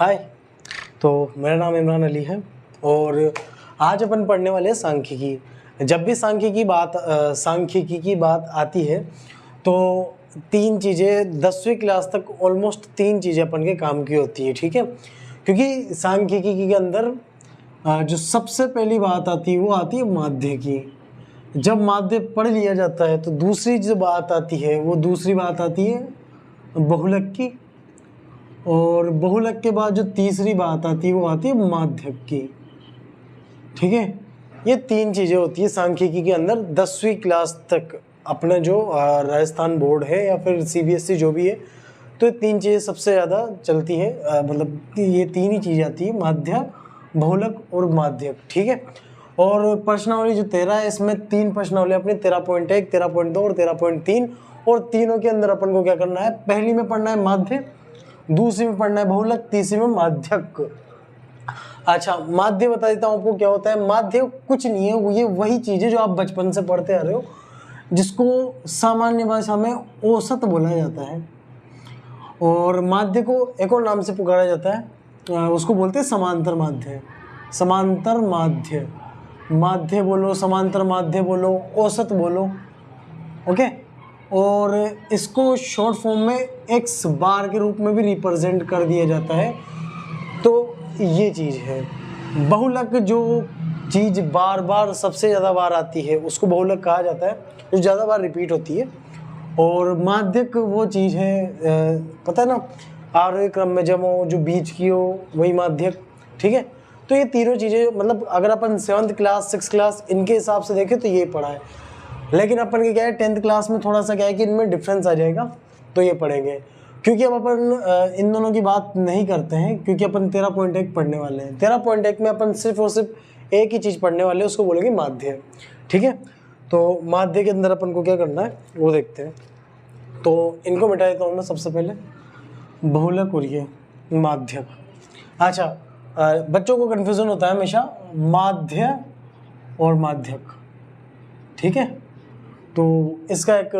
हाय। तो मेरा नाम इमरान अली है और आज अपन पढ़ने वाले हैं सांख्यिकी। जब भी सांख्यिकी की बात आती है तो तीन चीज़ें 10वीं क्लास तक ऑलमोस्ट तीन चीज़ें अपन के काम की होती है, ठीक है। क्योंकि सांख्यिकी के अंदर जो सबसे पहली बात आती है वो आती है माध्य की। जब माध्य पढ़ लिया जाता है तो दूसरी जो बात आती है वो दूसरी बात आती है बहुलक की, और बहुलक के बाद जो तीसरी बात आती है वो आती है माध्यक की, ठीक है। ये तीन चीज़ें होती है सांख्यिकी के अंदर 10वीं क्लास तक। अपना जो राजस्थान बोर्ड है या फिर CBSE जो भी है, तो ये तीन चीज़ें सबसे ज़्यादा चलती है। मतलब ये तीन ही चीज़ें आती है, माध्यक, बहुलक और माध्यक, ठीक है। और प्रश्नावली जो 13 है इसमें तीन प्रश्नावली अपनी 13.1, 13.2 और 13.3, और तीनों के अंदर अपन को क्या करना है, पहली में पढ़ना है माध्य, दूसरी में पढ़ना है बहुलक, तीसरी में माध्यक। अच्छा, माध्य बता देता हूँ आपको क्या होता है। माध्य कुछ नहीं है, ये वही चीज़ है जो आप बचपन से पढ़ते आ रहे हो, जिसको सामान्य भाषा में औसत बोला जाता है। और माध्य को एक और नाम से पुकारा जाता है, उसको बोलते हैं समांतर माध्य। समांतर माध्य, माध्य बोलो, समांतर माध्य बोलो, औसत बोलो, ओके। और इसको शॉर्ट फॉर्म में x बार के रूप में भी रिप्रेजेंट कर दिया जाता है। तो ये चीज़ है बहुलक। जो चीज़ बार बार सबसे ज़्यादा बार आती है उसको बहुलक कहा जाता है, जो ज़्यादा बार रिपीट होती है। और माध्यक वो चीज़ है, पता है ना, आरोही क्रम में जब हो, जो बीच की हो, वही माध्यक, ठीक है। तो ये तीनों चीज़ें, मतलब अगर अपन 7th क्लास 6th क्लास इनके हिसाब से देखें तो ये पढ़ा है, लेकिन अपन के क्या है 10th क्लास में थोड़ा सा क्या है कि इनमें डिफरेंस आ जाएगा, तो ये पढ़ेंगे। क्योंकि अब अपन इन दोनों की बात नहीं करते हैं, क्योंकि अपन 13.1 पढ़ने वाले हैं। 13.1 में अपन सिर्फ और सिर्फ एक ही चीज़ पढ़ने वाले हैं, उसको बोलेंगे माध्य, ठीक है। तो माध्य के अंदर अपन को क्या करना है वो देखते हैं। तो इनको मिटा देता हूँ मैं सबसे पहले, बहुलक और ये माध्यक। अच्छा, बच्चों को कन्फ्यूज़न होता है हमेशा माध्य और माध्यक, ठीक है। तो इसका एक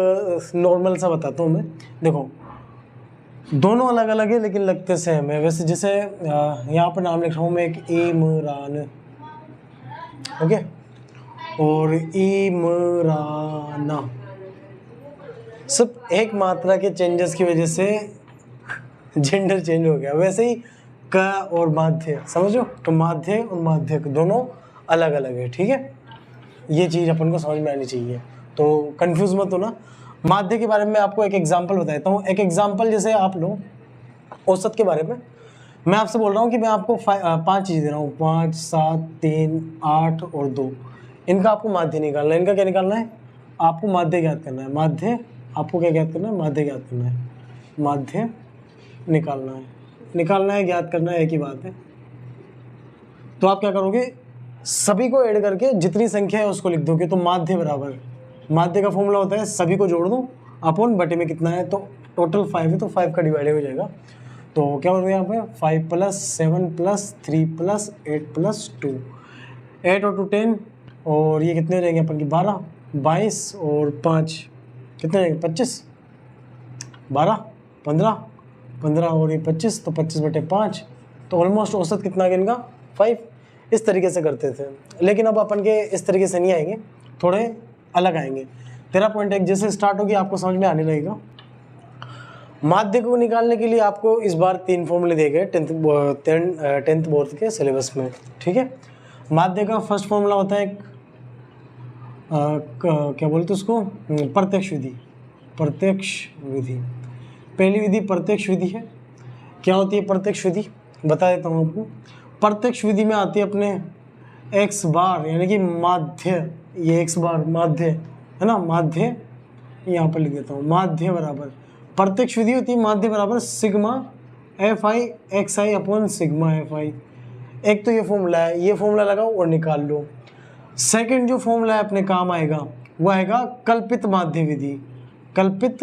नॉर्मल सा बताता हूँ मैं। देखो, दोनों अलग अलग है लेकिन लगते सेम है। वैसे जैसे यहाँ पर नाम लिख रहा हूँ मैं, एक इमरान, ओके, और इमराना, सब एक मात्रा के चेंजेस की वजह से जेंडर चेंज हो गया। वैसे ही क और माध्य, समझो, तो माध्य और माध्यक दोनों अलग अलग है, ठीक है। ये चीज़ अपन को समझ में आनी चाहिए, तो कंफ्यूज मत हो ना। माध्य के बारे में आपको एक एग्जांपल बताता हूँ। एक एग्जांपल जैसे आप लो औसत के बारे में, मैं आपसे बोल रहा हूँ कि मैं आपको 5 चीज़ दे रहा हूँ, 5, 7, 3, 8 और 2। इनका आपको माध्य निकालना है। इनका क्या निकालना है, आपको माध्य ज्ञात करना है। माध्य आपको क्या ज्ञात करना है, माध्य ज्ञात करना है। माध्य निकालना है, ज्ञात करना है, एक ही बात है। तो आप क्या करोगे, सभी को ऐड करके जितनी संख्या है उसको लिख दोगे। तो माध्य बराबर, माध्य का फॉर्मूला होता है सभी को जोड़ दो अपन बटे में कितना है, तो टोटल 5 है तो 5 का डिवाइड हो जाएगा। तो क्या हो गया यहाँ पे, 5 + 7 + 3 + 8 + 2, 8 और 2 10, और ये कितने हो जाएंगे अपन की 12, 22 और 5 कितने हो जाएंगे 25, 12, 15, 15 और ये 25, तो 25/5। तो ऑलमोस्ट औसत कितना आ गया इनका, 5। इस तरीके से करते थे, लेकिन अब अपन के इस तरीके से नहीं आएंगे, थोड़े अलग आएंगे। 13.1 जैसे स्टार्ट होगी आपको समझ में आने लगेगा। माध्य को निकालने के लिए आपको इस बार 3 फॉर्मूले दिए गए 10th बोर्ड के सिलेबस में, ठीक है। माध्य का फर्स्ट फॉर्मूला होता है क्या बोलते उसको, प्रत्यक्ष विधि। प्रत्यक्ष विधि, पहली विधि प्रत्यक्ष विधि है। क्या होती है प्रत्यक्ष विधि, बता देता हूँ आपको। प्रत्यक्ष विधि में आती है अपने x बार, यानी कि माध्य, ये x बार माध्य है ना, माध्य यहाँ पर लिख देता हूँ। माध्य बराबर, प्रत्यक्ष विधि होती है माध्य बराबर sigma fi xi upon sigma fi। एक तो ये फॉर्मूला है, ये फॉर्मूला लगाओ और निकाल लो। सेकंड जो फॉर्मूला है अपने काम आएगा वो आएगा कल्पित माध्य विधि। कल्पित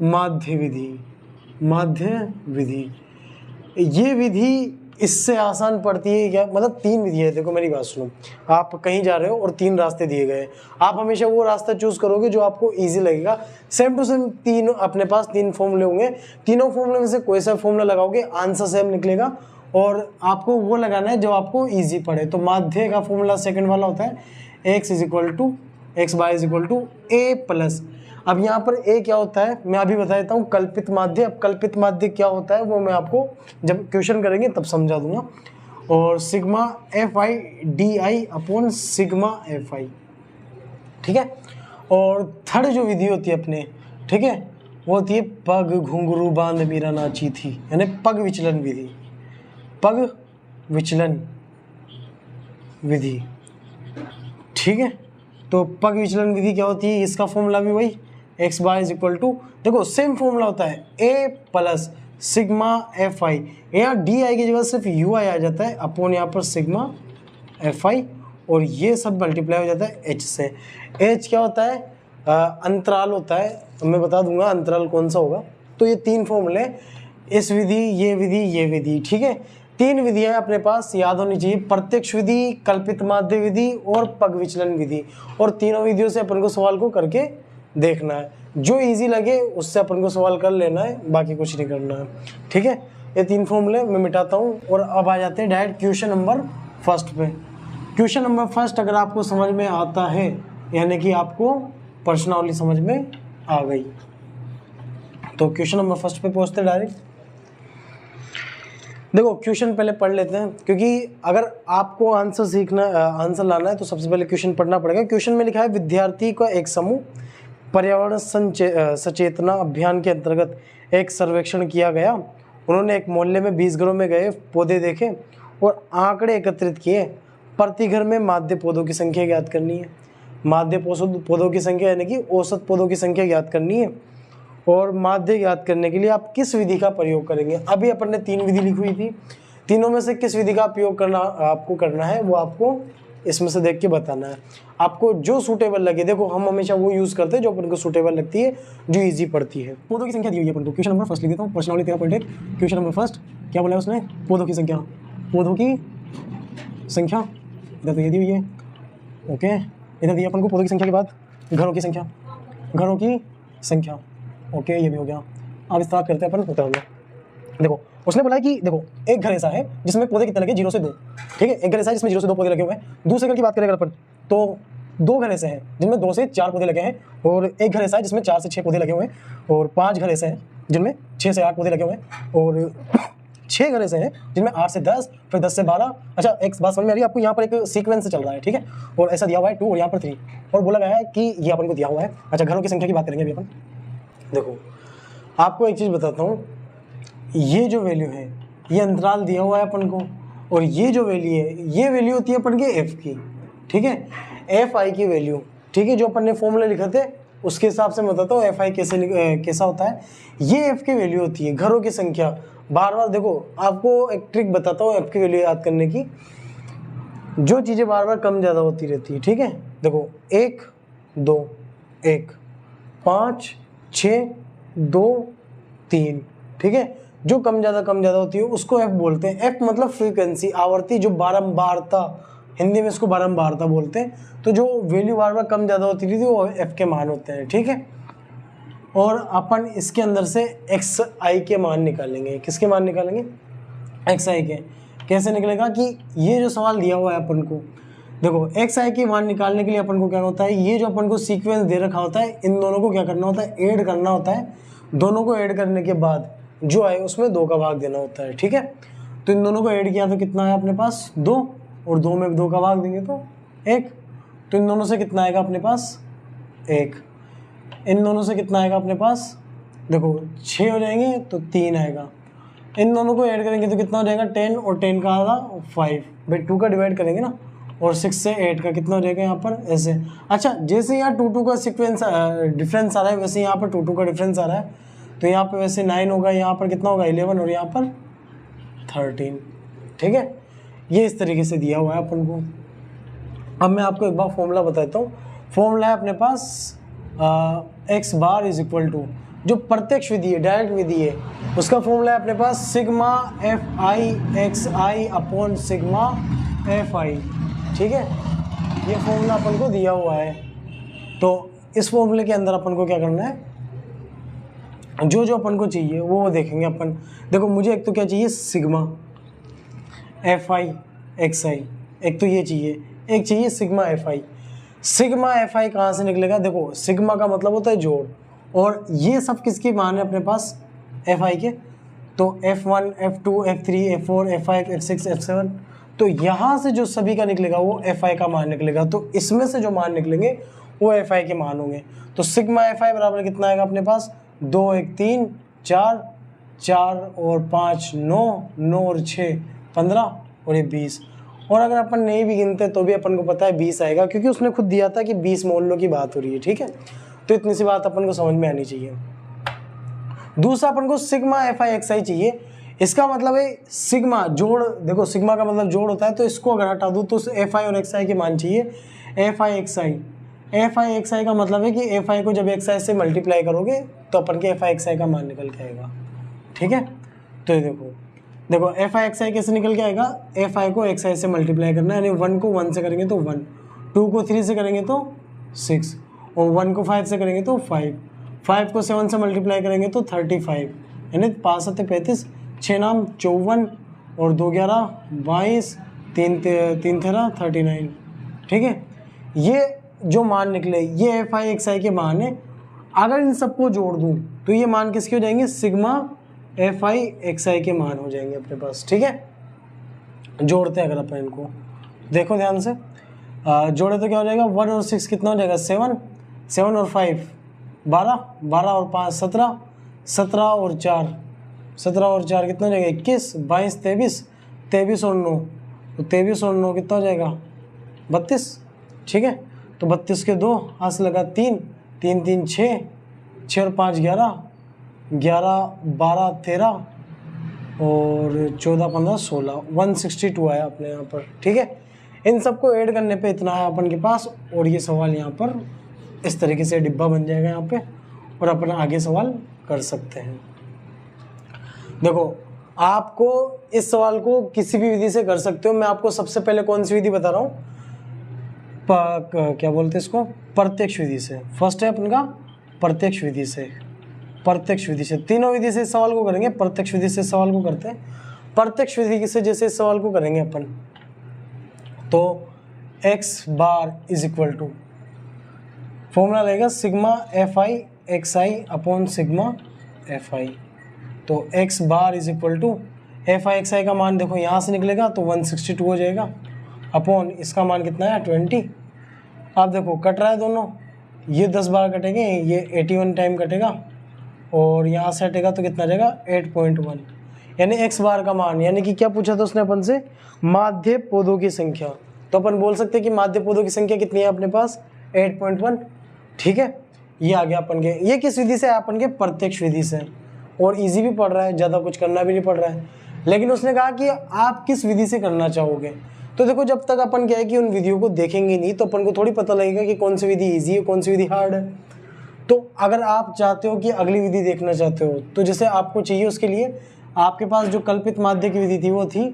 माध्य विधि, माध्य विधि, ये विधि इससे आसान पड़ती है क्या, मतलब 3 विधि है। देखो मेरी बात सुनो, आप कहीं जा रहे हो और 3 रास्ते दिए गए, आप हमेशा वो रास्ता चूज करोगे जो आपको इजी लगेगा। सेम टू सेम 3 अपने पास 3 फॉर्मूले होंगे, तीनों फॉर्मूले में से कोई सा फॉर्मूला लगाओगे आंसर सेम निकलेगा, और आपको वो लगाना है जो आपको ईजी पड़े। तो माध्य का फॉर्मूला सेकंड वाला होता है x bar is equal to a plus, अब यहाँ पर a क्या होता है मैं अभी बता देता हूँ, कल्पित माध्य। अब कल्पित माध्य क्या होता है वो मैं आपको जब क्वेश्चन करेंगे तब समझा दूंगा। और sigma fi di upon sigma fi, ठीक है। और थर्ड जो विधि होती है अपने, ठीक है, वो होती है पग घुंघरू बांध मीरा नाची थी, यानी पग विचलन विधि। पग विचलन विधि, ठीक है। तो पग विचलन विधि क्या होती है, इसका फॉर्मूला भी वही x bar is equal to, देखो सेम फॉर्मूला होता है a प्लस सिग्मा fi, यहाँ di की जगह सिर्फ ui आ जाता है अपॉन यहाँ पर सिग्मा fi, और ये सब मल्टीप्लाई हो जाता है h से। h क्या होता है, अंतराल होता है, मैं बता दूंगा अंतराल कौन सा होगा। तो ये 3 फॉर्मूले, इस विधि, ये विधि, ठीक है। 3 विधियां अपने पास याद होनी चाहिए, प्रत्यक्ष विधि, कल्पित माध्य विधि और पग विचलन विधि। और तीनों विधियों से अपन को सवाल को करके देखना है, जो इजी लगे उससे अपन को सवाल कर लेना है, बाकी कुछ नहीं करना है, ठीक है। ये 3 फॉर्मूले मैं मिटाता हूँ और अब आ जाते हैं डायरेक्ट क्वेश्चन नंबर फर्स्ट पे। क्वेश्चन नंबर फर्स्ट अगर आपको समझ में आता है, यानी कि आपको प्रश्नावली समझ में आ गई, तो क्वेश्चन नंबर फर्स्ट पे पहुँचते हैं डायरेक्ट। देखो क्वेश्चन पहले पढ़ लेते हैं, क्योंकि अगर आपको आंसर लाना है तो सबसे पहले क्वेश्चन पढ़ना पड़ेगा। क्वेश्चन में लिखा है विद्यार्थी का एक समूह पर्यावरण सचेतना अभियान के अंतर्गत एक सर्वेक्षण किया गया। उन्होंने एक मोहल्ले में 20 घरों में गए, पौधे देखे और आंकड़े एकत्रित किए। प्रति घर में माध्य पौधों की संख्या ज्ञात करनी है। माध्य पौधों की संख्या यानी कि औसत पौधों की संख्या ज्ञात करनी है। और माध्य ज्ञात करने के लिए आप किस विधि का प्रयोग करेंगे। अभी अपन ने 3 विधि लिखी हुई थी, तीनों में से किस विधि का प्रयोग आपको करना है वो आपको इसमें से देख के बताना है। आपको जो सूटेबल लगे, देखो हम हमेशा वो यूज करते हैं जो अपन को सूटेबल लगती है, जो इजी पड़ती है। पौधों की संख्या दी हुई है अपन को, क्वेश्चन नंबर फर्स्ट लिख देता हूँ, प्रश्नावली 13.1 क्वेश्चन नंबर फर्स्ट क्या बोला है उसने, पौधों की संख्या इधर तो ये दी हुई है, ओके। इधर दी अपन को पौधों की संख्या के बाद घरों की संख्या, ओके, ये भी हो गया। अब स्टार्ट करते हैं अपन उतरना। देखो उसने बोला है कि देखो एक घर ऐसा है जिसमें पौधे कितने लगे, 0 से 2, ठीक है। एक घर ऐसा है जिसमें 0 से 2 पौधे लगे हुए हैं। दूसरे घर की बात करें अगर अपन, तो 2 घर ऐसे हैं जिनमें 2 से 4 पौधे लगे हैं, और एक घर ऐसा है जिसमें 4 से 6 पौधे लगे हुए हैं, और 5 घर ऐसे हैं जिनमें 6 से 8 पौधे लगे हुए हैं, और 6 घर ऐसे हैं जिनमें 8 से 10, फिर 10 से 12। अच्छा एक बात समझ में आ रही है आपको, यहाँ पर एक सीक्वेंस चल रहा है, ठीक है। और ऐसा दिया हुआ है 2 और यहाँ पर 3, और बोला गया है कि ये अपन को दिया हुआ है। अच्छा घरों की संख्या की बात करेंगे अभी अपन। देखो आपको एक चीज़ बताता हूँ, ये जो वैल्यू है ये अंतराल दिया हुआ है अपन को, और ये जो वैल्यू है ये वैल्यू होती है अपन के f की, ठीक है, fi की वैल्यू, ठीक है। जो अपन ने फॉर्मूला लिखे थे उसके हिसाब से मैं बताता हूँ fi कैसा होता है। ये f की वैल्यू होती है घरों की संख्या। बार बार देखो आपको एक ट्रिक बताता हूँ f की वैल्यू याद करने की, जो चीज़ें बार बार कम ज़्यादा होती रहती है, ठीक है। देखो 1 2 1 5 6 2 3, ठीक है। जो कम ज़्यादा होती है उसको f बोलते हैं। f मतलब फ्रीक्वेंसी, आवृत्ति, जो बारंबारता, हिंदी में इसको बारंबारता बोलते हैं। तो जो वैल्यू बार बार कम ज़्यादा होती थी वो f के मान होते हैं, ठीक है। और अपन इसके अंदर से xi के मान निकालेंगे। किसके मान निकालेंगे, xi के। कैसे निकलेगा कि ये जो सवाल दिया हुआ है अपन को, देखो xi के मान निकालने के लिए अपन को क्या होता है, ये जो अपन को सीक्वेंस दे रखा होता है, इन दोनों को क्या करना होता है, ऐड करना होता है। दोनों को ऐड करने के बाद जो आए उसमें 2 का भाग देना होता है, ठीक है। तो इन दोनों को ऐड किया तो कितना है अपने पास 2, और 2 में 2 का भाग देंगे तो 1। तो इन दोनों से कितना आएगा अपने पास 1, इन दोनों से कितना आएगा अपने पास, देखो 6 हो जाएंगे तो 3 आएगा। इन दोनों को ऐड करेंगे तो कितना हो जाएगा 10, और 10 का आधा 5, भाई 2 का डिवाइड करेंगे ना, और 6 से 8 का कितना हो जाएगा यहाँ पर ऐसे। अच्छा जैसे यहाँ 2 का सीक्वेंस डिफरेंस आ रहा है, वैसे यहाँ पर 2 का डिफरेंस आ रहा है। तो यहाँ पे वैसे 9 होगा, यहाँ पर कितना होगा 11, और यहाँ पर 13, ठीक है। ये इस तरीके से दिया हुआ है अपन को। अब मैं आपको एक बार फॉर्मूला बताता हूँ। फॉर्मूला है अपने पास x bar is equal to, जो प्रत्यक्ष विधि है, डायरेक्ट विधि है, उसका फॉर्मूला है अपने पास sigma F I X I upon sigma F I. ठीक है, ये फॉर्मूला अपन को दिया हुआ है। तो इस फॉर्मूले के अंदर अपन को क्या करना है, जो जो अपन को चाहिए वो देखेंगे अपन। देखो मुझे एक तो क्या चाहिए, सिग्मा एफ आई एक्स आई, एक तो ये चाहिए, एक चाहिए सिग्मा एफ आई। सिग्मा एफ आई कहाँ से निकलेगा, देखो सिग्मा का मतलब होता है जोड़, और ये सब किसकी मान है अपने पास, एफ आई के। तो F1, F2, F3, F4, F5, F6, F7, तो यहाँ से जो सभी का निकलेगा वो एफ आई का मान निकलेगा। तो इसमें से जो मान निकलेंगे वो एफ आई के मान होंगे। तो सिग्मा एफ आई बराबर कितना आएगा अपने पास, 2 1 3 4, 4 और 5 9, 9 और 6 15 और ये 20। और अगर अपन नहीं भी गिनते तो भी अपन को पता है 20 आएगा, क्योंकि उसने खुद दिया था कि 20 मोलों की बात हो रही है। ठीक है, तो इतनी सी बात अपन को समझ में आनी चाहिए। दूसरा अपन को सिग्मा एफ आई एक्स आई चाहिए। इसका मतलब है सिग्मा जोड़, देखो सिग्मा का मतलब जोड़ होता है, तो इसको अगर हटा दूँ तो एफ आई और एक्स आई के मान चाहिए। F I X I, F I X I का मतलब है कि एफ आई को जब एक्स आई से मल्टीप्लाई करोगे तो अपन के एफ आई एक्स आई का मान निकल के आएगा। ठीक है, तो ये देखो एफ आई एक्स आई कैसे निकल के आएगा, एफ आई को एक्स आई से मल्टीप्लाई करना है, यानी 1 को 1 से करेंगे तो 1, 2 को 3 से करेंगे तो 6, और 1 को 5 से करेंगे तो 5, 5 को 7 से मल्टीप्लाई करेंगे तो 35, यानी 5 7 35, 6 नाम 54 और 2 11 22, 3 13 39। ठीक है, ये जो मान निकले ये एफ आई एक्स आई के मान है। अगर इन सबको जोड़ दूँ तो ये मान किसके हो जाएंगे, सिग्मा एफ आई एक्स आई के मान हो जाएंगे अपने पास। ठीक है, जोड़ते हैं अगर अपन इनको, देखो ध्यान से, जोड़े तो क्या हो जाएगा, 1 और 6 कितना हो जाएगा, 7, 7 और 5 12, 12 और 5 17, 17 और 4, 17 और 4 कितना हो जाएगा, 21, 22 23, 23 और 9, तो 23 और 9 कितना हो जाएगा, 32। ठीक है, तो 32 के 2 हाथ से लगा 3, 3 3 6, 6 और 5 11, 11 12 13 और 14 15 16, 162 आया अपने यहाँ पर। ठीक है, इन सबको ऐड करने पे इतना है अपन के पास, और ये सवाल यहाँ पर इस तरीके से डिब्बा बन जाएगा यहाँ पे, और अपन आगे सवाल कर सकते हैं। देखो आपको इस सवाल को किसी भी विधि से कर सकते हो। मैं आपको सबसे पहले कौन सी विधि बता रहा हूँ, क्या बोलते हैं इसको, प्रत्यक्ष विधि से। फर्स्ट है अपन का प्रत्यक्ष विधि से, प्रत्यक्ष विधि से। तीनों विधि से इस सवाल को करेंगे, प्रत्यक्ष विधि से इस सवाल को करते हैं। प्रत्यक्ष विधि से जैसे इस सवाल को करेंगे अपन, तो x bar is equal to, formula रहेगा sigma F I X I upon sigma F I. तो x bar is equal to F I X I का मान देखो यहाँ से निकलेगा तो 162 हो जाएगा, अपॉन इसका मान कितना है 20। आप देखो कट रहा है दोनों, ये 10 बार कटेंगे, ये 81 टाइम कटेगा, और यहाँ से हटेगा तो कितना रहेगा 8.1, यानी x बार का मान, यानी कि क्या पूछा था उसने अपन से, माध्य पौधों की संख्या। तो अपन बोल सकते हैं कि माध्य पौधों की संख्या कितनी है अपने पास, 8.1। ठीक है, ये आ गया अपन के, ये किस विधि से है, अपन के प्रत्यक्ष विधि से, और इजी भी पड़ रहा है, ज़्यादा कुछ करना भी नहीं पड़ रहा है। लेकिन उसने कहा कि आप किस विधि से करना चाहोगे। तो देखो जब तक अपन क्या है कि उन विधियों को देखेंगे नहीं तो अपन को थोड़ी पता लगेगा कि कौन सी विधि ईजी है, कौन सी विधि हार्ड है। तो अगर आप चाहते हो कि अगली विधि देखना चाहते हो, तो जैसे आपको चाहिए उसके लिए आपके पास जो कल्पित माध्य की विधि थी वो थी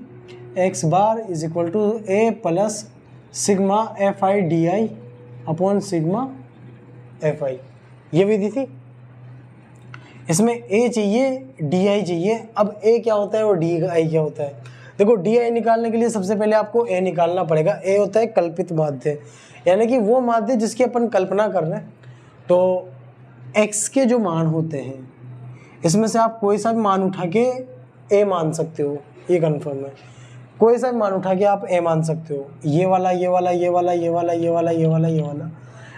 x bar is equal to a plus sigma F I D I upon sigma F I, ये विधि थी। इसमें a चाहिए, डी आई चाहिए। अब a क्या होता है और डी आई क्या होता है। देखो डी आई निकालने के लिए सबसे पहले आपको a निकालना पड़ेगा। a होता है कल्पित माध्य, यानी कि वो माध्य जिसकी अपन कल्पना कर रहे हैं। तो x के जो मान होते हैं इसमें से आप कोई सा भी मान उठा के a मान सकते हो, ये कन्फर्म है। कोई सा भी मान उठा के आप a मान सकते हो, ये वाला ये वाला ये वाला ये वाला ये वाला ये वाला ये वाला।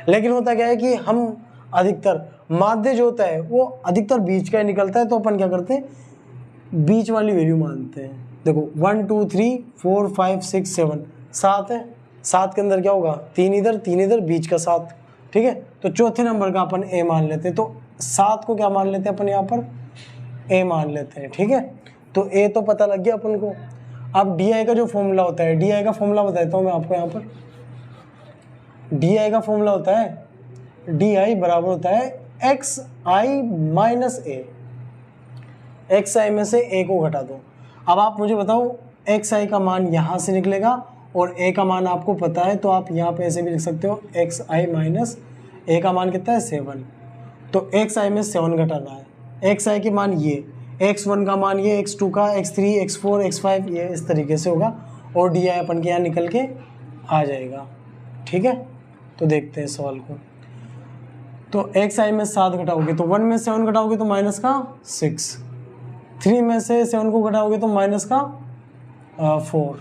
लेकिन होता क्या है कि हम अधिकतर माध्य जो होता है वो अधिकतर बीच का ही निकलता है, तो अपन क्या करते हैं बीच वाली वैल्यू मानते हैं। देखो 1 2 3 4 5 6 7 7 है, 7 के अंदर क्या होगा 3 इधर 3 इधर, बीच का 7। ठीक है, तो चौथे नंबर का अपन a मान लेते हैं। तो 7 को क्या मान लेते हैं अपन यहाँ पर a मान लेते हैं। ठीक है, तो a तो पता लग गया अपन को। अब डी आई का जो फॉर्मूला होता है, डी आई का फॉर्मूला बताता हूँ मैं आपको यहाँ पर। डी आई का फॉर्मूला होता है, डी आई बराबर होता है एक्स आई माइनस ए, एक्स आई में से ए को घटा दो। अब आप मुझे बताओ एक्स आई का मान यहाँ से निकलेगा और ए का मान आपको पता है, तो आप यहाँ पे ऐसे भी लिख सकते हो एक्स आई माइनस ए का मान कितना है 7। तो एक्स आई में 7 घटाना है, एक्स आई के मान ये, x1 का मान ये, x2 का, x3, x4, x5 ये इस तरीके से होगा और डी आई अपन के यहाँ निकल के आ जाएगा। ठीक है, तो देखते हैं सवाल को। तो एक्स आई में 7 घटाओगे तो 1 में 7 घटाओगे तो माइनस का 6, 3 में से 7 को घटाओगे तो माइनस का 4,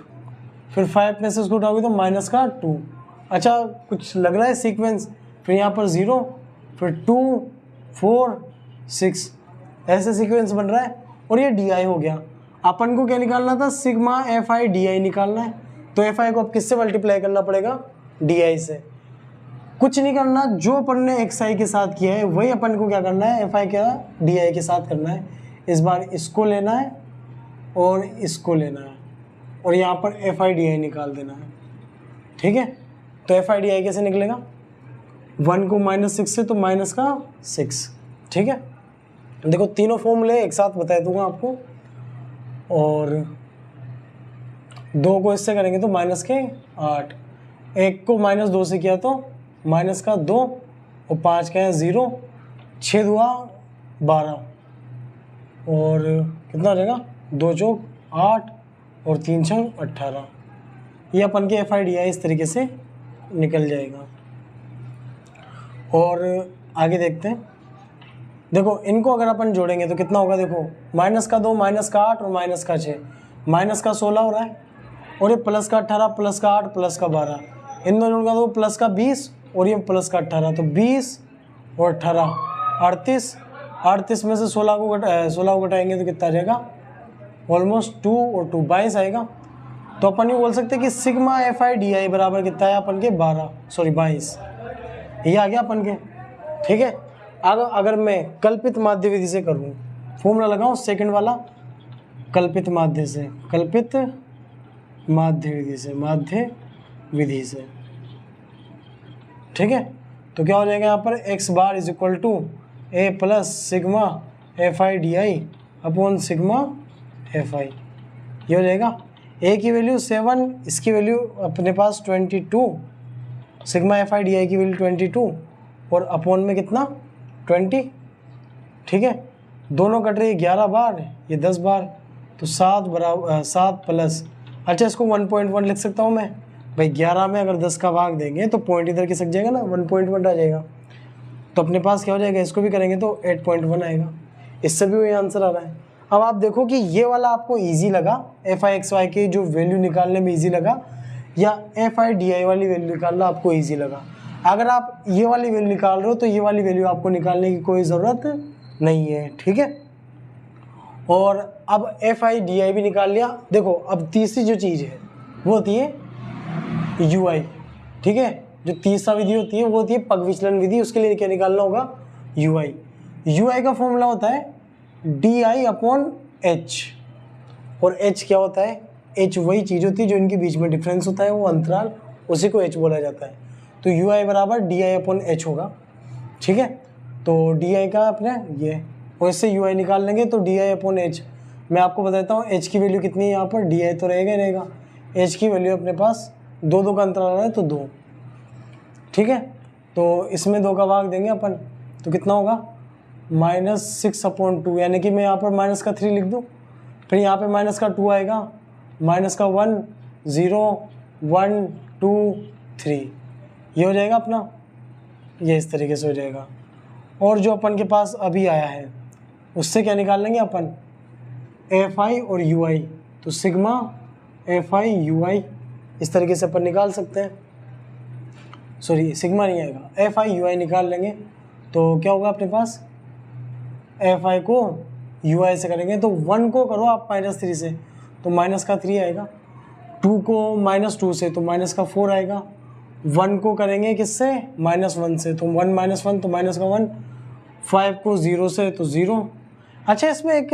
फिर 5 में से उसको घटाओगे तो माइनस का 2। अच्छा कुछ लग रहा है सीक्वेंस, फिर यहाँ पर 0, फिर 2, 4, 6 ऐसे सीक्वेंस बन रहा है और ये डी आई हो गया। अपन को क्या निकालना था, सिग्मा एफ आई डी आई निकालना है। तो एफ आई को अब किससे मल्टीप्लाई करना पड़ेगा, डी आई से। कुछ नहीं करना, जो अपन ने एक्स आई के साथ किया है वही अपन को क्या करना है, एफ आई क्या डी आई के साथ करना है। इस बार इसको लेना है और इसको लेना है और यहाँ पर एफ आई डी आई निकाल देना है। ठीक है, तो एफ आई डी आई कैसे निकलेगा, 1 को -6 से तो माइनस का 6। ठीक है, देखो तीनों फॉर्मूले एक साथ बता दूंगा आपको, और 2 को इससे करेंगे तो माइनस के 8, 1 को -2 से किया तो माइनस का 2 और 5 का है 0, 6 दुआ 12 और कितना हो जाएगा 2 चौक 8 और 3 छंग 18। ये अपन के एफ आई डी आई इस तरीके से निकल जाएगा। और आगे देखते हैं, देखो इनको अगर अपन जोड़ेंगे तो कितना होगा, देखो माइनस का 2, माइनस का 8 और माइनस का 6, माइनस का 16 हो रहा है और ये प्लस का 18, प्लस का 8, प्लस का 12, इन दोनों का तो प्लस का 20 और ये प्लस का 18, तो 20 और 18 38, 38 में से 16 को घटाएंगे तो कितना आ जाएगा, ऑलमोस्ट 2 और 2 22 आएगा। तो अपन ये बोल सकते हैं कि सिग्मा एफ आई डी आई बराबर कितना है अपन के 22, ये आ गया अपन के। ठीक है, अगर मैं कल्पित माध्य विधि से करूँ, फॉर्मूला लगाऊँ सेकंड वाला, कल्पित माध्य विधि से, ठीक है, तो क्या हो जाएगा यहाँ पर x bar is equal to A plus sigma F I D I upon sigma F I. ये हो जाएगा a की वैल्यू 7, इसकी वैल्यू अपने पास 22, सिग्मा एफ आई डी आई की वैल्यू 22 और अपॉन में कितना 20। ठीक है, दोनों कट रही है 11 बार, ये 10 बार, तो 7 प्लस, अच्छा इसको 1.1 लिख सकता हूँ मैं भाई, 11 में अगर 10 का भाग देंगे तो पॉइंट इधर खिसक जाएगा ना, 1.1 आ जाएगा। तो अपने पास क्या हो जाएगा, इसको भी करेंगे तो 8.1 आएगा। इससे भी वही आंसर आ रहा है। अब आप देखो कि ये वाला आपको इजी लगा, एफ आई एक्स वाई के जो वैल्यू निकालने में इजी लगा, या एफ आई डी आई वाली वैल्यू निकालना आपको इजी लगा। अगर आप ये वाली वैल्यू निकाल रहे हो तो ये वाली वैल्यू आपको निकालने की कोई ज़रूरत नहीं है। ठीक है, और अब एफ आई डी आई भी निकाल लिया। देखो अब तीसरी जो चीज़ है वो होती है यू आई। ठीक है, जो तीसरा विधि होती है वो होती है पग विचलन विधि। उसके लिए क्या निकालना होगा, यू आई। यू आई का फॉर्मूला होता है डी आई अपॉन एच, और एच क्या होता है, एच वही चीज़ होती है जो इनके बीच में डिफरेंस होता है, वो अंतराल, उसी को एच बोला जाता है। तो यू आई बराबर डी आई अपॉन एच होगा। ठीक है, तो डी आई का अपने ये, और इससे यू आई निकाल लेंगे तो डी आई अपॉन एच। मैं आपको बताता हूँ एच की वैल्यू कितनी है यहाँ पर, डी आई तो रहेगा ही रहेगा, एच की वैल्यू अपने पास 2 का अंतराल है तो 2। ठीक है, तो इसमें 2 का भाग देंगे अपन तो कितना होगा, -6/2, यानी कि मैं यहाँ पर माइनस का 3 लिख दूँ, फिर यहाँ पे माइनस का 2 आएगा, माइनस का 1 0 1 2 3, ये हो जाएगा अपना, ये इस तरीके से हो जाएगा। और जो अपन के पास अभी आया है उससे क्या निकाल लेंगे अपन, एफ आई और यू आई, तो सिग्मा एफ आई यू आई इस तरीके से अपन निकाल सकते हैं। सॉरी सिग्मा नहीं आएगा, एफ आई यू आई निकाल लेंगे तो क्या होगा अपने पास, एफ आई को यू आई से करेंगे तो 1 को करो आप -3 से तो माइनस का 3 आएगा, 2 को -2 से तो माइनस का 4 आएगा, 1 को करेंगे किससे, -1 से तो 1 - 1 तो माइनस का 1, 5 को 0 से तो 0। अच्छा इसमें एक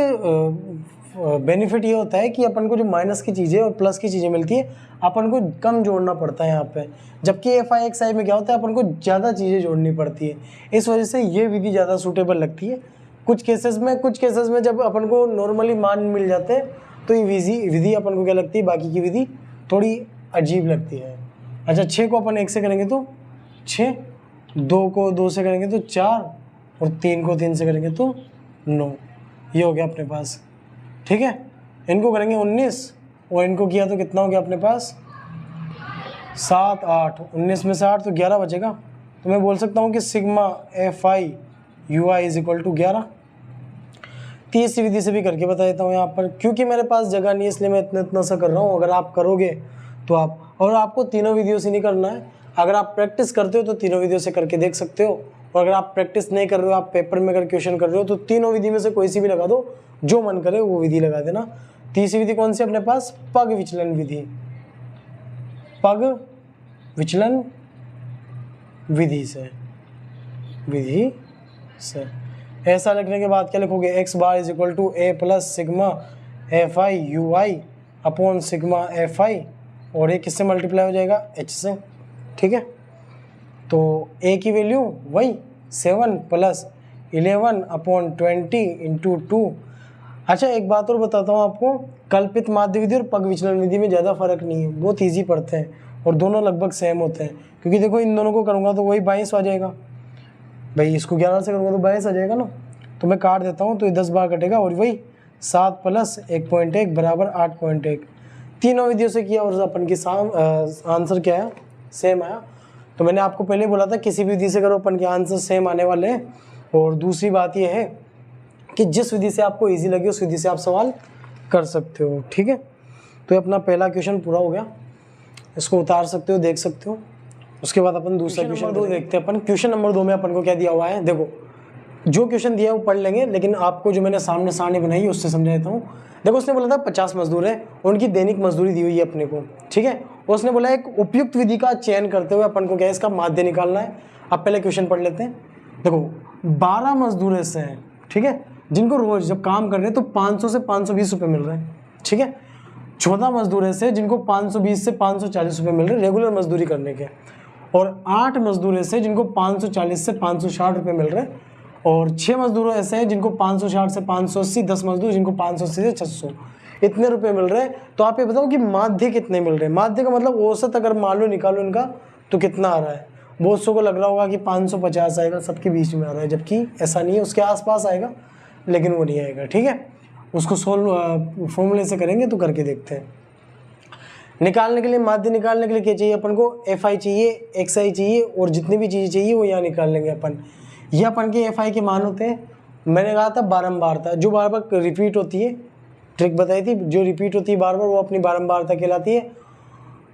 बेनिफिट ये होता है कि अपन को जो माइनस की चीज़ें और प्लस की चीज़ें मिलती है अपन को कम जोड़ना पड़ता है यहाँ पे, जबकि एफ आई एक्स आई में क्या होता है अपन को ज़्यादा चीज़ें जोड़नी पड़ती है। इस वजह से ये विधि ज़्यादा सूटेबल लगती है कुछ केसेस में जब अपन को नॉर्मली मान मिल जाते हैं तो ये विधि अपन को क्या लगती है, बाकी की विधि थोड़ी अजीब लगती है। अच्छा, 6 को अपन 1 से करेंगे तो 6, 2 को 2 से करेंगे तो 4 और 3 को 3 से करेंगे तो 9। ये हो गया अपने पास, ठीक है। इनको करेंगे 19 और इनको किया तो कितना हो गया अपने पास 7, 8, 19 में से 8 तो 11 बचेगा। तो मैं बोल सकता हूँ कि sigma F I U I is equal to 11। तीसरी विधि से भी करके बता देता हूँ यहाँ पर, क्योंकि मेरे पास जगह नहीं है इसलिए मैं इतना सा कर रहा हूँ। अगर आप करोगे तो आपको तीनों विधियों से नहीं करना है। अगर आप प्रैक्टिस करते हो तो तीनों विधियों से करके देख सकते हो, और अगर आप प्रैक्टिस नहीं कर रहे हो, आप पेपर में अगर क्वेश्चन कर रहे हो तो तीनों विधि में से कोई सी भी लगा दो, जो मन करे वो विधि लगा देना। तीसरी विधि कौन सी अपने पास, पग विचलन विधि। पग विचलन विधि से ऐसा लिखने के बाद क्या लिखोगे, X bar is equal to A plus sigma F I U I upon sigma F I, और ये किससे मल्टीप्लाई हो जाएगा, एच से, ठीक है। तो ए की वैल्यू वही 7 प्लस 11 अपॉन 20 इंटू 2। अच्छा, एक बात और बताता हूँ आपको, कल्पित माध्य विधि और पग विचलन विधि में ज़्यादा फर्क नहीं है, बहुत ईजी पड़ते हैं और दोनों लगभग सेम होते हैं। क्योंकि देखो इन दोनों को करूँगा तो वही 22 आ जाएगा भाई, इसको 11 से करूँगा तो 22 आ जाएगा ना। तो मैं काट देता हूँ तो ये 10 बार कटेगा और वही 7 प्लस 1.1 बराबर 8.1। तीनों विधियों से किया और अपन की आंसर क्या है, सेम आया। तो मैंने आपको पहले बोला था किसी भी विधि से करो अपन के आंसर सेम आने वाले हैं। और दूसरी बात यह है कि जिस विधि से आपको इजी लगे उस विधि से आप सवाल कर सकते हो, ठीक है। तो ये अपना पहला क्वेश्चन पूरा हो गया, इसको उतार सकते हो, देख सकते हो। उसके बाद अपन दूसरा क्वेश्चन नंबर 2 देखते हैं। अपन क्वेश्चन नंबर 2 में अपन को क्या दिया हुआ है, देखो जो क्वेश्चन दिया है वो पढ़ लेंगे, लेकिन आपको जो मैंने सामने सारणी बनाई है उससे समझा देता हूँ। देखो उसने बोला था 50 मजदूर है, उनकी दैनिक मजदूरी दी हुई है अपने को, ठीक है। उसने बोला एक उपयुक्त विधि का चयन करते हुए अपन को क्या है, इसका माध्य निकालना है। अब पहले क्वेश्चन पढ़ लेते हैं। देखो 12 मजदूर ऐसे हैं, ठीक है, जिनको रोज जब काम कर रहे हैं तो 500 से 520 रुपये मिल रहे हैं, ठीक है। 14 मजदूर ऐसे जिनको 520 से 540 रुपये मिल रहे हैं रेगुलर मजदूरी करने के, और 8 मजदूर ऐसे जिनको 540 से 560 रुपये मिल रहे हैं, और 6 मजदूर ऐसे हैं जिनको 560 से 580, 10 मजदूर जिनको 580 से 600 इतने रुपए मिल रहे हैं। तो आप ये बताओ कि माध्य कितने मिल रहे हैं। माध्य का मतलब औसत अगर मान लो निकालो इनका तो कितना आ रहा है। बहुत सौ को लग रहा होगा कि 550 आएगा, सबके बीच में आ रहा है, जबकि ऐसा नहीं है, उसके आसपास आएगा लेकिन वो नहीं आएगा, ठीक है। उसको सोल्व फॉर्मूले से करेंगे तो करके देखते हैं। निकालने के लिए, माध्य निकालने के लिए क्या चाहिए अपन को, एफ आई चाहिए, एक्स आई चाहिए, और जितनी भी चीज़ें चाहिए वो यहाँ निकाल लेंगे अपन। ये अपन के एफ आई के मान होते हैं, मैंने कहा था बारंबारता, जो बार बार रिपीट होती है, ट्रिक बताई थी, जो रिपीट होती है बार बार वो अपनी बारंबारता कहलाती है।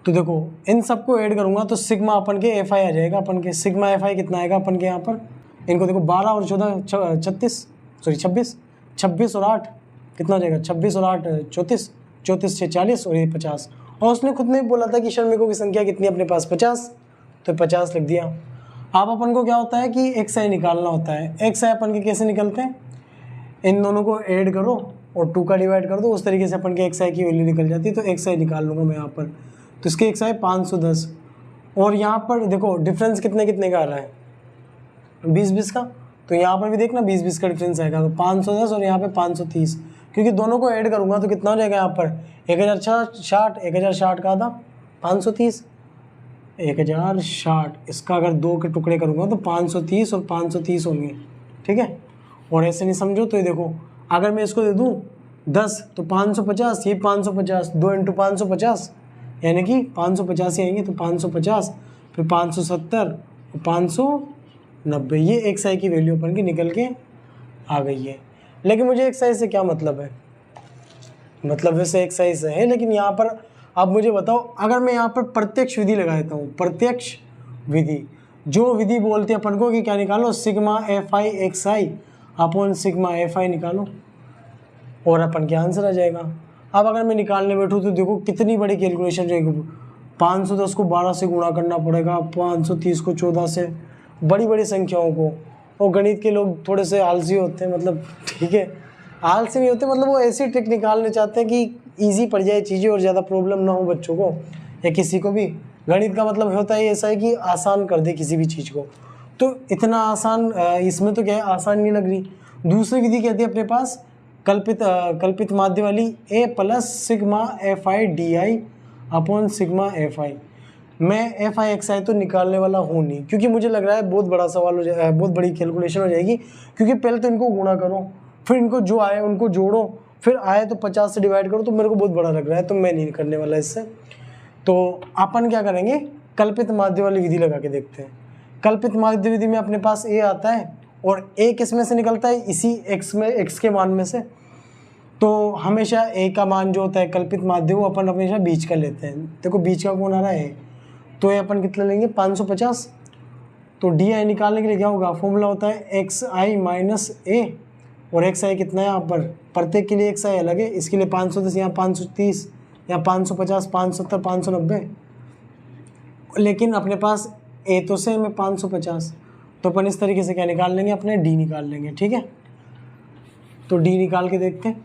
तो देखो इन सबको ऐड करूँगा तो सिग्मा अपन के एफ आई आ जाएगा। अपन के सिग्मा एफ आई कितना आएगा अपन के यहाँ पर, इनको देखो 12 और 14 26, 26 और 8 कितना हो जाएगा, 26 और 8 34, 34 से 40 और ये 50। और उसने खुद ने बोला था कि श्रमिकों की संख्या कितनी अपने पास 50, तो 50 लिख दिया। अब अपन को क्या होता है कि एक्स आई निकालना होता है। एक्स आई अपन के कैसे निकलते हैं, इन दोनों को ऐड करो और 2 का डिवाइड कर दो, उस तरीके से अपन के एक्स आई की वैल्यू निकल जाती है। तो एक्स आई निकाल लूँगा मैं यहाँ पर, तो इसके एक्स आई 510, और यहाँ पर देखो डिफरेंस कितने कितने का आ रहा है, 20-20 का। तो यहाँ पर भी देखना 20-20 का डिफरेंस आएगा, तो 510 और यहाँ पे 530, क्योंकि दोनों को ऐड करूँगा तो कितना हो जाएगा यहाँ पर 1060 का आधा 530, 1060, इसका अगर 2 के टुकड़े करूँगा तो 530 और 530 होंगे, ठीक है। और ऐसे नहीं समझो तो ये देखो, अगर मैं इसको दे दूँ 10 तो 550, ये 550, 2 × 550 यानी कि 550 ही आएंगे, तो 550 फिर 570 590, ये एक्स आई की वैल्यू अपन की निकल के आ गई है। लेकिन मुझे एक्स आई से क्या मतलब है, मतलब वैसे एक्स आई से है, लेकिन यहाँ पर अब मुझे बताओ, अगर मैं यहाँ पर प्रत्यक्ष विधि लगा देता हूँ, प्रत्यक्ष विधि, जो विधि बोलते हैं अपन को कि क्या निकालो, sigma F I X I upon sigma F आई निकालो, और अपन के आंसर आ जाएगा। अब अगर मैं निकालने बैठूँ तो देखो कितनी बड़ी कैलकुलेशन रहेगी, 510 को 12 से गुणा करना पड़ेगा, 530 को 14 से, बड़ी बड़ी संख्याओं को। और गणित के लोग थोड़े से आलसी होते हैं, मतलब ठीक है, आलसी नहीं होते, मतलब वो ऐसी ट्रिक निकालने चाहते हैं कि ईजी पड़ जाए चीज़ें और ज़्यादा प्रॉब्लम ना हो बच्चों को या किसी को भी। गणित का मतलब होता है ऐसा है कि आसान कर दे किसी भी चीज़ को, तो इतना आसान इसमें तो क्या है, आसान नहीं लग रही। दूसरी विधि कहती है अपने पास कल्पित माध्य वाली, A plus sigma F I D I upon sigma F I. मैं एफ आई एक्स आई तो निकालने वाला हूँ नहीं, क्योंकि मुझे लग रहा है बहुत बड़ा सवाल हो जाए, बहुत बड़ी कैलकुलेशन हो जाएगी, क्योंकि पहले तो इनको गुणा करो, फिर इनको जो आए उनको जोड़ो, फिर आए तो 50 से डिवाइड करो, तो मेरे को बहुत बड़ा लग रहा है, तो मैं नहीं करने वाला इससे। तो अपन क्या करेंगे, कल्पित माध्य वाली विधि लगा के देखते हैं। कल्पित माध्य विधि में अपने पास ए आता है और ए किस में से निकलता है, इसी एक्स के मान में से। तो हमेशा ए का मान जो होता है कल्पित माध्य वो अपन हमेशा बीच का लेते हैं। देखो बीच का कौन आ रहा है, तो ये अपन कितना लेंगे 550। तो डी आई निकालने के लिए क्या होगा, फॉर्मूला होता है एक्स आई माइनस ए, और एक्स आई कितना है यहाँ पर, प्रत्येक के लिए एक्स आई अलग है, इसके लिए 510, यहाँ 530, यहाँ 550, 570, 590, लेकिन अपने पास ए तो सेम है 550, तो अपन इस तरीके से क्या निकाल लेंगे, अपने डी निकाल लेंगे। ठीक है, तो डी निकाल के देखते हैं।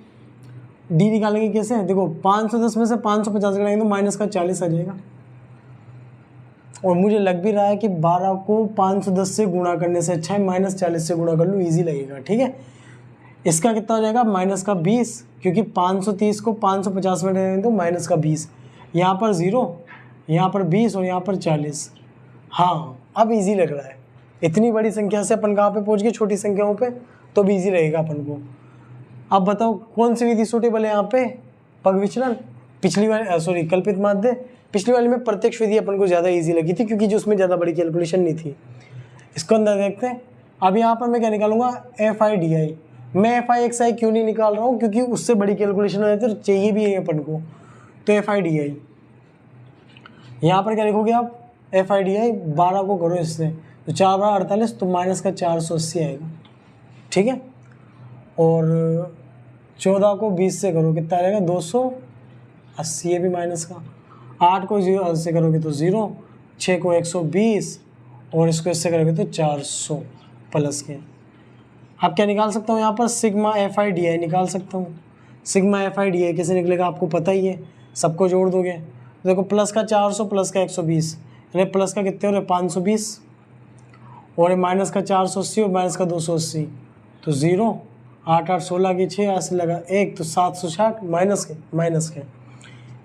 डी निकालेंगे कैसे, देखो 510 में से 550 करेंगे तो माइनस का 40 आ जाएगा, और मुझे लग भी रहा है कि 12 को 510 से गुणा करने से अच्छा है -40 से गुणा कर लूँ, ईजी लगेगा। ठीक है, इसका कितना हो जाएगा, माइनस का 20, क्योंकि 530 को 550 में रहेंगे तो माइनस का 20, यहाँ पर 0, यहाँ पर 20 और यहाँ पर 40। हाँ अब इजी लग रहा है, इतनी बड़ी संख्या से अपन कहाँ पे पहुँच गए, छोटी संख्याओं पे, तो भी इजी रहेगा अपन को। अब बताओ कौन सी विधि सूटेबल है यहाँ पे, पग विचलन, पिछली वाली कल्पित माध्य, पिछली वाली में प्रत्यक्ष विधि अपन को ज़्यादा इजी लगी थी, क्योंकि जो उसमें ज़्यादा बड़ी कैलकुलेशन नहीं थी। इसको अंदर देखते हैं। अब यहाँ पर मैं क्या निकालूंगा, एफ आई डी आई। मैं एफ आई एक्स आई क्यों नहीं निकाल रहा हूँ, क्योंकि उससे बड़ी कैलकुलेशन हो जाती है, चाहिए भी है अपन को, तो एफ आई डी आई। यहाँ पर क्या लिखोगे आप, एफ आई डी आई 12 को करो इससे, तो 4 बार 48, तो माइनस का 480 आएगा। ठीक है, और 14 को 20 से करो कितना आएगा, 280, ये भी माइनस का। 8 को 0 से करोगे तो 0, 6 को 120, और इसको इससे करोगे तो 400 प्लस के। आप क्या निकाल सकता हूँ यहाँ पर, सिग्मा एफ आई डी आई निकाल सकता हूँ। सिग्मा एफ आई डी आई कैसे निकलेगा आपको पता ही है, सबको जोड़ दोगे, देखो प्लस का 400 प्लस का 120, यानी प्लस का कितने हो रहे 520, और माइनस का 480 और माइनस का 280, तो 0, 8 8 16 की 6, 8 से लगा 1, तो 760 माइनस के,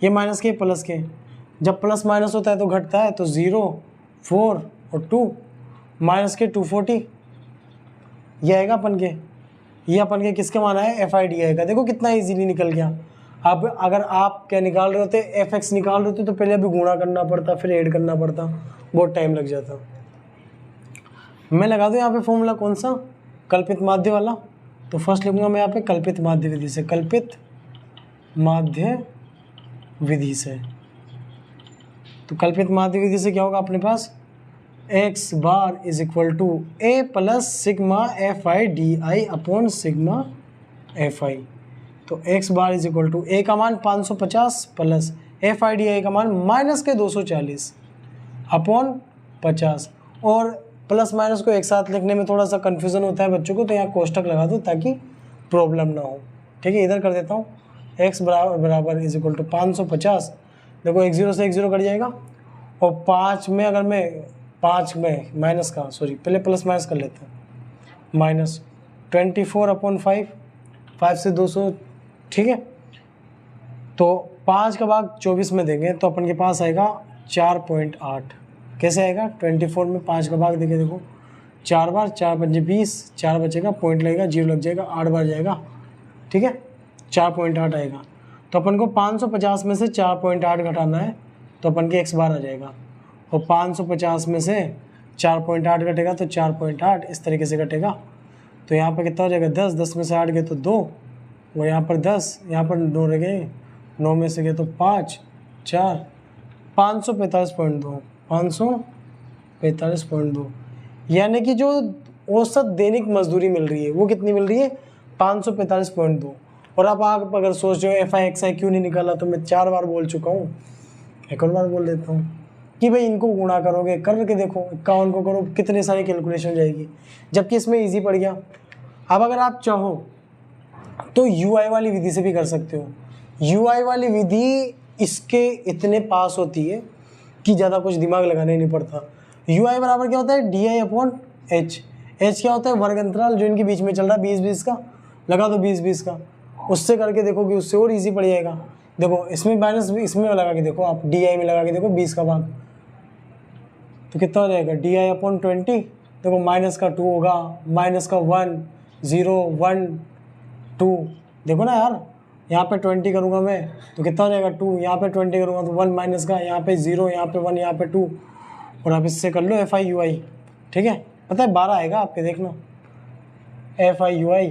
ये माइनस के प्लस के। जब प्लस माइनस होता है तो घटता है, तो 0, 4 और 2, माइनस के 240, ये आएगा अपन के, ये अपन के किसके माना है, एफ आई डी आई का। देखो कितना इजीली निकल गया। अब अगर आप क्या निकाल रहे होते, एफ एक्स निकाल रहे होते, तो पहले अभी गुणा करना पड़ता, फिर ऐड करना पड़ता, बहुत टाइम लग जाता। मैं लगा दूँ यहाँ पे फॉर्मूला कौन सा, कल्पित माध्य वाला, तो फर्स्ट लिखूंगा मैं यहाँ पे कल्पित माध्य विधि से, कल्पित माध्य विधि से। तो कल्पित माध्य विधि से क्या होगा अपने पास, X bar is equal to A plus sigma F I D I upon sigma F I. तो X bar is equal to A का मान 550 plus F I D I का मान माइनस के 240 अपॉन 50, और प्लस माइनस को एक साथ लिखने में थोड़ा सा कन्फ्यूज़न होता है बच्चों को, तो यहाँ कोष्टक लगा दो ताकि प्रॉब्लम ना हो। ठीक है, इधर कर देता हूँ, एक्स बराबर इज इक्वल टू 550, देखो 1 0 से 1 0 कट जाएगा, और 5 में अगर मैं 5 में माइनस का, सॉरी पहले प्लस माइनस कर लेते हैं, माइनस 24 अपॉन 5, 5 से 200, ठीक है, तो 5 का भाग 24 में देंगे तो अपन के पास आएगा 4.8। कैसे आएगा, 24 में 5 का भाग देंगे, देखो 4 बार, 4 पंजे 20, 4 बचेगा, पॉइंट लगेगा, 0 लग जाएगा, 8 बार जाएगा। ठीक है, 4.8 आएगा। तो अपन को 550 में से 4.8 घटाना है, तो अपन के x बार आ जाएगा, और 550 में से 4.8 घटेगा तो 4.8 इस तरीके से घटेगा। तो यहाँ पर कितना हो जाएगा, 10, 10 में से 8 गए तो 2, और यहाँ पर 10, यहाँ पर 9 रह गए, 9 में से गए तो 5, 4, 545.2, 545.2, यानी कि जो औसत दैनिक मजदूरी मिल रही है वो कितनी मिल रही है, 545.2। और अब आप अगर सोच रहे हो एफ आई एक्स आई क्यों नहीं निकाला, तो मैं 4 बार बोल चुका हूँ, एक और बार बोल देता हूँ कि भाई इनको गुणा करोगे, करके देखो 51 को करो, कितनी सारी कैलकुलेशन हो जाएगी, जबकि इसमें इजी पड़ गया। अब अगर आप चाहो तो यूआई वाली विधि से भी कर सकते हो। यूआई वाली विधि इसके इतने पास होती है कि ज़्यादा कुछ दिमाग लगाना ही नहीं पड़ता। यूआई बराबर क्या होता है, DI/H। H क्या होता है, वर्ग अंतराल जो इनके बीच में चल रहा है 20-20 का, लगा दो 20-20 का, उससे करके देखो कि उससे और इजी पड़ जाएगा। देखो इसमें माइनस, इसमें लगा के देखो आप, DI में लगा के देखो 20 का भाग, तो कितना हो जाएगा, DI/20। देखो माइनस का 2 होगा, माइनस का 1 0 1 2, देखो ना यार, यहाँ पे 20 करूँगा मैं तो कितना हो जाएगा 2, यहाँ पे 20 करूँगा तो 1 माइनस का, यहाँ पे 0, यहाँ पे 1, यहाँ पे 2, और आप इससे कर लो FI/UI। ठीक है, पता है 12 आएगा आपके, देखना FI/UI।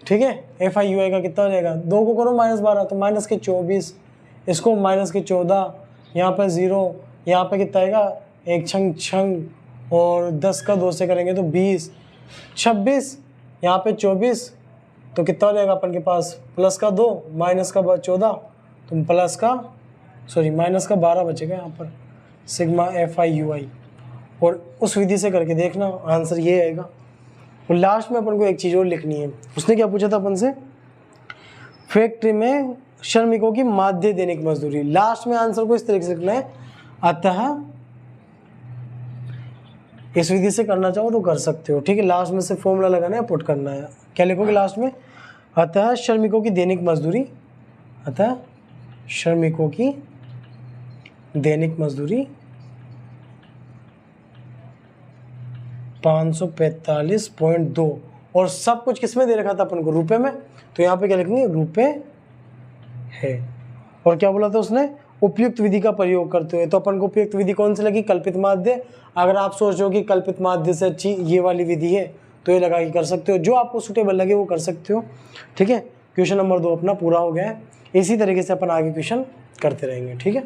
ठीक है, FI/UI का कितना हो जाएगा, 2 को करो -12 तो माइनस के 24, इसको माइनस के 14, यहाँ पे 0, यहाँ पे कितना आएगा, एक छंग छंग, और 10 का 2 से करेंगे तो 20, 26, यहाँ पे 24, तो कितना हो जाएगा अपन के पास, प्लस का 2 माइनस का 14, तो प्लस का माइनस का 12 बचेगा यहाँ पर, सिग्मा FI/UI। और उस विधि से करके देखना, आंसर ये आएगा। और लास्ट में अपन को एक चीज़ और लिखनी है। उसने क्या पूछा था अपन से, फैक्ट्री में श्रमिकों की माध्य दैनिक मजदूरी। लास्ट में आंसर को इस तरीके से लिखना है, अतः इस विधि से करना चाहो तो कर सकते हो। ठीक है, लास्ट में से फॉर्मूला लगाना है, पुट करना है। क्या लिखोगे लास्ट में, अतः श्रमिकों की दैनिक मजदूरी, अतः श्रमिकों की दैनिक मजदूरी 545.2, और सब कुछ किसमें दे रखा था अपन को, रुपए में, तो यहाँ पे क्या लिखेंगे, रुपए है। और क्या बोला था उसने, उपयुक्त विधि का प्रयोग करते हुए, तो अपन को उपयुक्त विधि कौन सी लगी, कल्पित माध्य। अगर आप सोच हो कि कल्पित माध्य से अच्छी ये वाली विधि है तो ये लगा के कर सकते हो, जो आपको सुटेबल लगे वो कर सकते हो। ठीक है, क्वेश्चन नंबर 2 अपना पूरा हो गया है। इसी तरीके से अपन आगे क्वेश्चन करते रहेंगे। ठीक है।